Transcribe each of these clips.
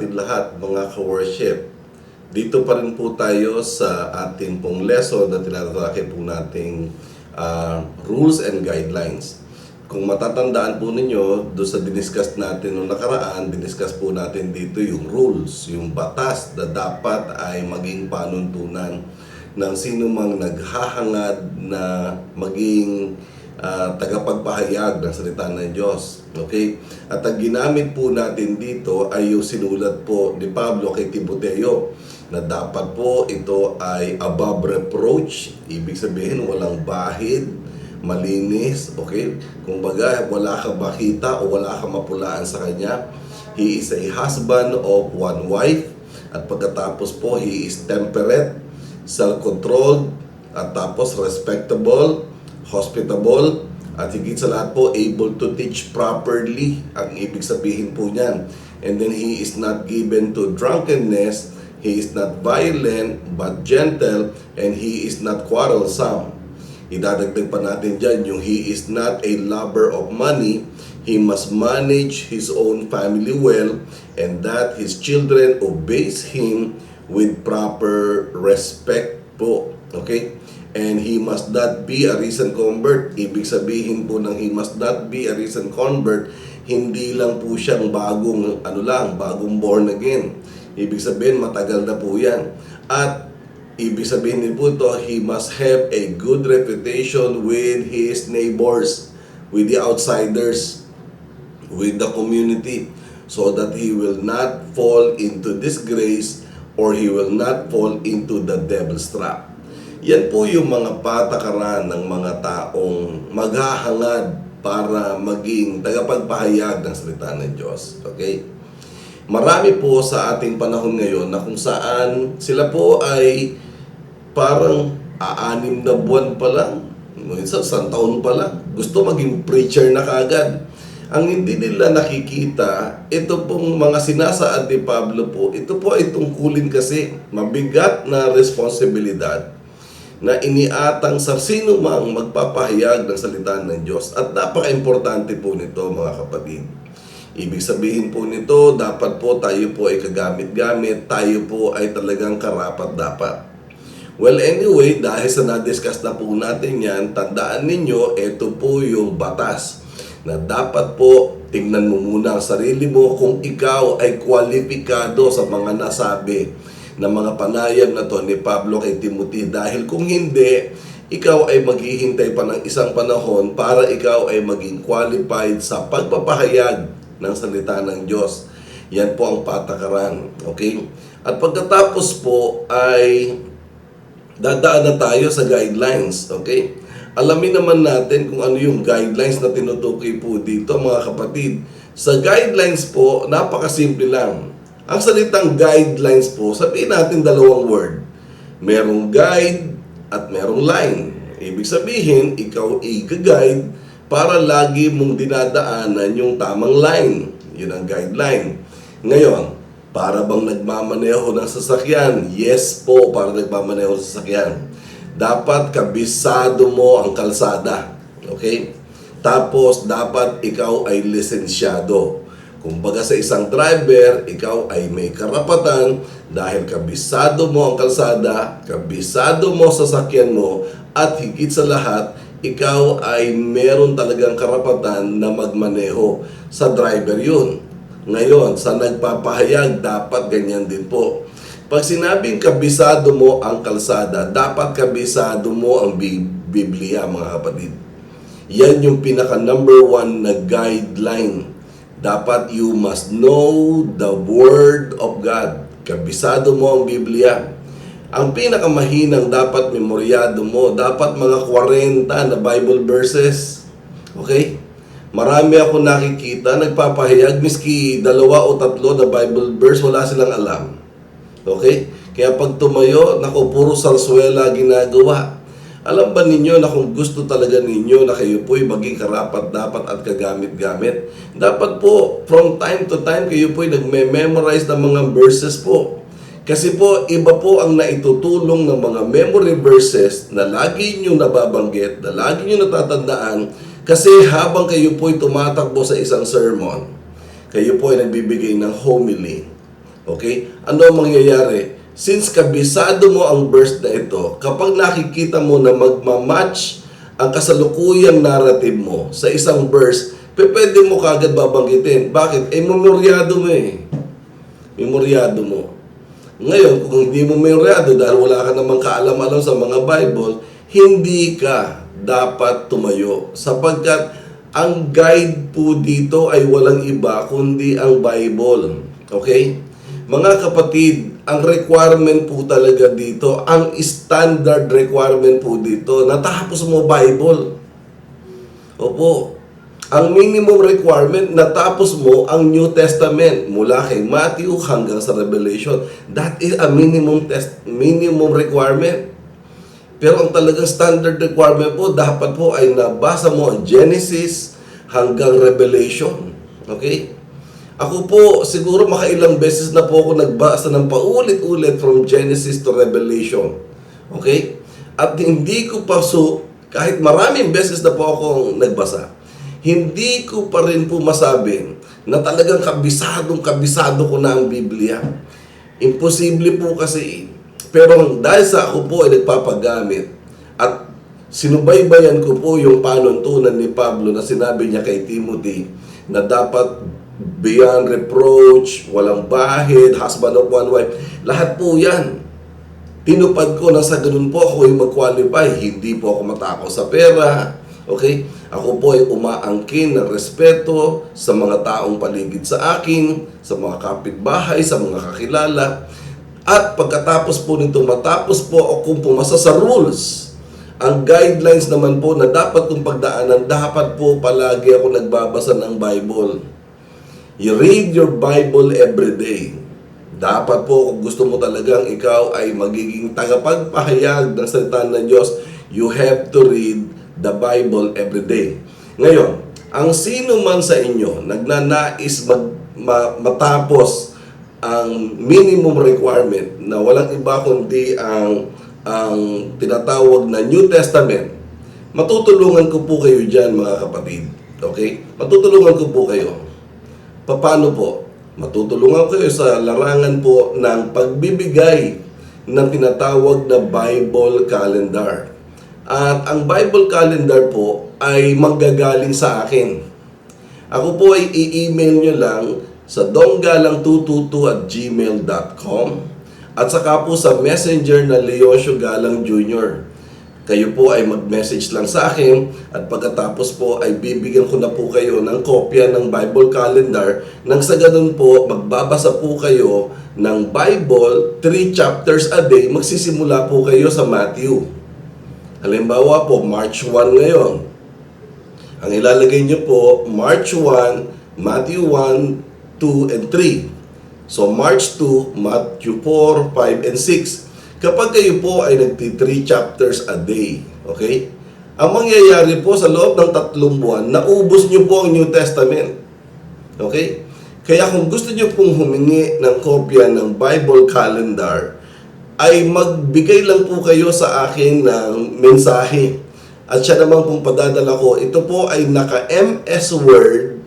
natin lahat, mga ka-worship. Dito pa rin po tayo sa ating pong lesson na tinatalakay po nating rules and guidelines. Kung matatandaan po ninyo, doon sa diniscuss natin noong nakaraan, diniscuss po natin dito yung rules, yung batas na dapat ay maging panuntunan ng sino mang naghahangad na maging tagapagpahayag ng salita ng Diyos. Okay? At ang ginamit po natin dito ay yung sinulat po ni Pablo kay Timoteo na dapat po ito ay above reproach. Ibig sabihin, walang bahid, malinis, okay? Kung baga, wala ka makita o wala ka mapulaan sa kanya. He is a husband of one wife. At pagkatapos po, he is temperate, self-controlled, at tapos respectable, hospitable, at higit sa lahat po, able to teach properly. Ang ibig sabihin po niyan. And then he is not given to drunkenness, he is not violent, but gentle, and he is not quarrelsome. Idadagdag pa natin dyan yung he is not a lover of money, he must manage his own family well, and that his children obeys him with proper respect po. Okay? And he must not be a recent convert. Ibig sabihin po ng he must not be a recent convert, hindi lang po siyang bagong born again. Ibig sabihin, matagal na po yan. At ibig sabihin din po ito, he must have a good reputation with his neighbors, with the outsiders, with the community, so that he will not fall into disgrace or he will not fall into the devil's trap. Yan po yung mga patakaran ng mga taong maghahangad para maging tagapagpahayag ng salita ng Diyos. Okay? Marami po sa ating panahon ngayon na kung saan sila po ay parang 6 na buwan pa lang, minsan 1 taon pa lang, gusto maging preacher na kaagad. Ang hindi nila nakikita, ito pong mga sinasaad ni Pablo po, ito po ay tungkulin kasi mabigat na responsibilidad na iniatang sa sino mang magpapahayag ng salita ng Diyos. At napaka-importante po nito, mga kapatid. Ibig sabihin po nito, dapat po tayo po ay kagamit-gamit, tayo po ay talagang karapat-dapat. Well, anyway, dahil sa na-discuss na po natin yan, tandaan ninyo, ito po yung batas na dapat po tingnan mo muna ang sarili mo kung ikaw ay kwalipikado sa mga nasabi na mga panayam na to ni Pablo kay Timothy. Dahil kung hindi, ikaw ay maghihintay pa ng isang panahon para ikaw ay maging qualified sa pagpapahayag ng salita ng Diyos. Yan po ang patakaran. Okay? At pagkatapos po ay dadaan na tayo sa guidelines. Okay? Alamin naman natin kung ano yung guidelines na tinutukoy po dito, mga kapatid. Sa guidelines po, napakasimple lang. Ang salitang guidelines po, sabihin natin 2 word. Merong guide at merong line. Ibig sabihin, ikaw i-guide para lagi mong dinadaanan yung tamang line. Yun ang guideline. Ngayon, para bang nagmamaneho ng sasakyan? Yes po, para nagmamaneho ng sasakyan. Dapat kabisado mo ang kalsada. Okay? Tapos, dapat ikaw ay lisensyado. Kumbaga sa isang driver, ikaw ay may karapatan dahil kabisado mo ang kalsada, kabisado mo sa sasakyan mo, at higit sa lahat, ikaw ay meron talagang karapatan na magmaneho. Sa driver yun. Ngayon, sa nagpapahayag, dapat ganyan din po. Pag sinabing kabisado mo ang kalsada, dapat kabisado mo ang Biblia, mga kapatid. Yan yung pinaka number 1 na guideline. Dapat you must know the Word of God. Kabisado mo ang Biblia. Ang pinakamahinang dapat memoryado mo, dapat mga 40 na Bible verses. Okay? Marami ako nakikita, nagpapahayag, miski 2 o 3 na Bible verse, wala silang alam. Okay? Kaya pag tumayo, naku, puro sarsuela ginagawa. Alam ba ninyo na kung gusto talaga ninyo na kayo po'y maging karapat-dapat at kagamit-gamit, dapat po, from time to time, kayo po'y nagme-memorize ng mga verses po. Kasi po, iba po ang naitutulong ng mga memory verses na lagi nyo nababanggit, na lagi nyo natatandaan, kasi habang kayo po'y tumatakbo sa isang sermon, kayo po'y nagbibigay ng homily. Okay? Ano ang mangyayari? Since kabisado mo ang verse na ito, kapag nakikita mo na magmamatch ang kasalukuyang narrative mo sa isang verse, pwede mo kagad babanggitin. Bakit? Memoryado mo eh. Memoryado mo. Ngayon, kung hindi mo memoryado dahil wala ka namang kaalam-alam sa mga Bible, hindi ka dapat tumayo. Sapagkat ang guide po dito ay walang iba kundi ang Bible. Okay? Mga kapatid, ang requirement po talaga dito, ang standard requirement po dito, natapos mo Bible. Opo. Ang minimum requirement, natapos mo ang New Testament mula kay Matthew hanggang sa Revelation. That is a minimum requirement. Pero ang talagang standard requirement po, dapat po ay nabasa mo ang Genesis hanggang Revelation. Okay? Ako po, siguro makailang beses na po ako nagbasa ng paulit-ulit from Genesis to Revelation. Okay? At hindi ko pa kahit maraming beses na po akong nagbasa, hindi ko pa rin po masabi na talagang kabisado ko na ang Biblia. Imposible po kasi. Pero dahil sa ako po ay nagpapagamit at sinubaybayan ko po yung panuntunan ni Pablo na sinabi niya kay Timothy na dapat beyond reproach, walang bahid, husband of one wife, lahat po yan. Tinupad ko na sa ganun po ako yung mag-qualify. Hindi po ako matakot sa pera. Okay? Ako po ay umaangkin ng respeto sa mga taong paligid sa akin, sa mga kapitbahay, sa mga kakilala. At pagkatapos po nito, matapos po akong pumasa sa rules, ang guidelines naman po na dapat kong pagdaanan, dapat po palagi ako nagbabasa ng Bible. You read your Bible every day. Dapat po, kung gusto mo talagang ikaw ay magiging tagapagpahayag ng salita ng Diyos, you have to read the Bible every day. Ngayon, ang sino man sa inyo nagnanais matapos ang minimum requirement na walang iba kundi ang tinatawag na New Testament, matutulungan ko po kayo dyan, mga kapatid. Okay? Matutulungan ko po kayo. Paano po? Matutulungan kayo sa larangan po ng pagbibigay ng tinatawag na Bible Calendar. At ang Bible Calendar po ay manggagaling sa akin. Ako po ay i-email nyo lang sa donggalang222@gmail.com at saka po sa messenger na Leoncio Galang Jr. Kayo po ay mag-message lang sa akin at pagkatapos po ay bibigyan ko na po kayo ng kopya ng Bible Calendar nang sa ganun po magbabasa po kayo ng Bible 3 chapters a day. Magsisimula po kayo sa Matthew. Halimbawa po, March 1 ngayon. Ang ilalagay nyo po, March 1, Matthew 1, 2, and 3. So March 2, Matthew 4, 5, and 6. Kapag kayo po ay nagti-3 chapters a day, okay? Ang mangyayari po sa loob ng 3 buwan, naubos nyo po ang New Testament. Okay? Kaya kung gusto nyo pong humingi ng kopya ng Bible Calendar, ay magbigay lang po kayo sa akin ng mensahe. At siya naman pong padadala ko, ito po ay naka-MS Word.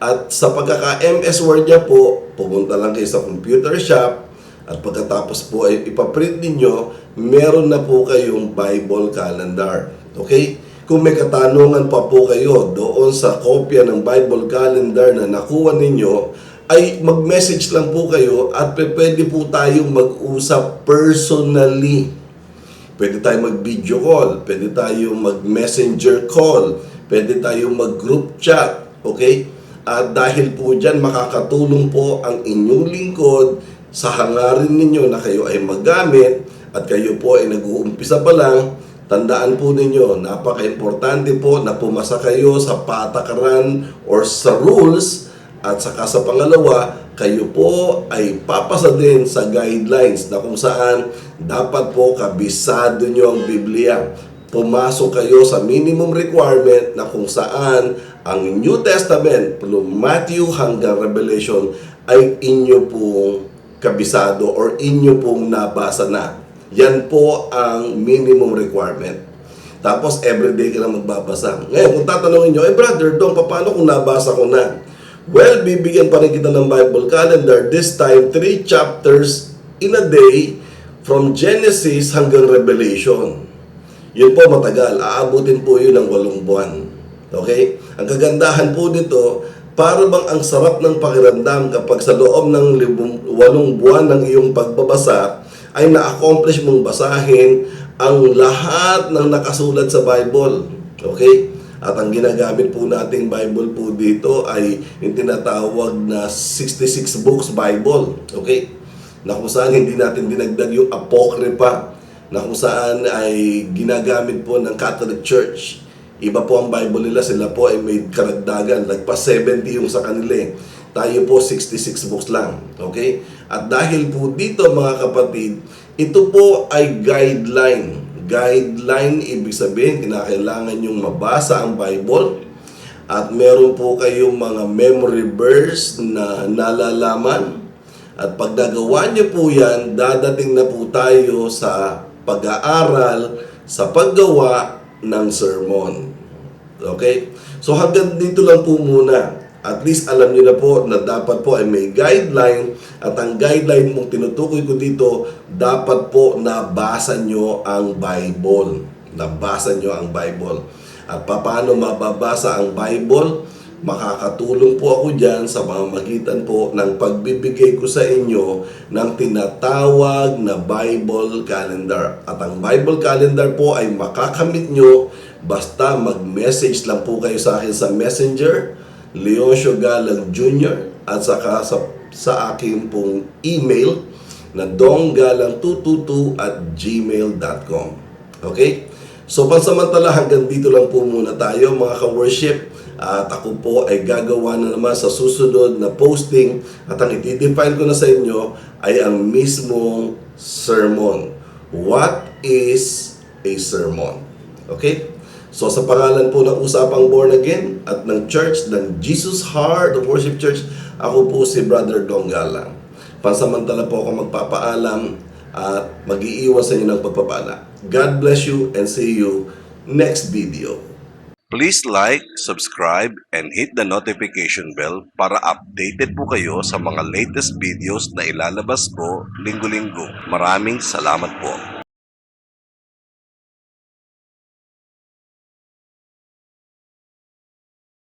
At sa pagkaka-MS Word niya po, pumunta lang kayo sa computer shop. At pagkatapos po ay ipaprint ninyo, meron na po kayong Bible Calendar. Okay? Kung may katanungan pa po kayo doon sa kopya ng Bible Calendar na nakuha ninyo, ay mag-message lang po kayo at pwede po tayong mag-usap personally. Pwede tayong mag-video call, pwede tayong mag-messenger call, pwede tayong mag-group chat. Okay? At dahil po dyan, makakatulong po ang inyong lingkod sa hangarin ninyo na kayo ay magamit at kayo po ay nag-uumpisa pa lang. Tandaan po ninyo, napaka-importante po na pumasa kayo sa patakaran or sa rules at saka sa pangalawa, kayo po ay papasa din sa guidelines na kung saan dapat po kabisado nyo ang Biblia. Pumasok kayo sa minimum requirement na kung saan ang New Testament, from Matthew hanggang Revelation, ay inyo pong kabisado or inyo pong nabasa na. Yan po ang minimum requirement. Tapos everyday ka lang magbabasa. Ngayon, kung tatanungin nyo, brother, paano kung nabasa ko na? Well, bibigyan pa rin kita ng Bible calendar. This time, 3 chapters in a day from Genesis hanggang Revelation. Yun po matagal. Aabutin po yun ng 8 buwan. Okay? Ang kagandahan po dito, para bang ang sarap ng pakiramdam kapag sa loob ng 8 buwan ng iyong pagbabasa ay na-accomplish mong basahin ang lahat ng nakasulat sa Bible. Okay? At ang ginagamit po nating Bible po dito ay yung tinatawag na 66 books Bible. Okay? Na kung saan hindi natin dinagdag yung Apocrypha, na kung saan ay ginagamit po ng Catholic Church. Iba po ang Bible nila, sila po ay may karagdagan, nagpa 70 yung sa kanila. Tayo po 66 books lang. Okay? At dahil po dito mga kapatid, ito po ay guideline. Guideline, ibig sabihin, kinakailangan yung mabasa ang Bible at meron po kayong mga memory verse na nalalaman. At pag nagawa niyo po yan, dadating na po tayo sa pag-aaral, sa paggawa ng sermon. Okay? So hanggang dito lang po muna. At least alam niyo na po na dapat po ay may guideline at ang guideline mong tinutukoy ko dito, dapat po nabasa nyo ang Bible. Nabasa nyo ang Bible. At paano mababasa ang Bible? Makakatulong po ako dyan sa pamamagitan po ng pagbibigay ko sa inyo ng tinatawag na Bible Calendar. At ang Bible Calendar po ay makakamit nyo basta mag-message lang po kayo sa akin sa Messenger, Leoncio Galang Jr. at saka sa aking pong email na donggalang222@gmail.com. Okay? So pansamantala hanggang dito lang po muna tayo mga ka-worship. At ako po ay gagawa na naman sa susunod na posting at ang iti-define ko na sa inyo ay ang mismong sermon. What is a sermon? Okay? So sa pangalan po ng Usapang Born Again at ng Church, ng Jesus Heart of Worship Church, ako po si Brother Dong Galang. Pansamantala po ako magpapaalam at mag-iiwan sa inyo ng pagpapala. God bless you and see you next video. Please like, subscribe, and hit the notification bell para updated po kayo sa mga latest videos na ilalabas ko linggo-linggo. Maraming salamat po.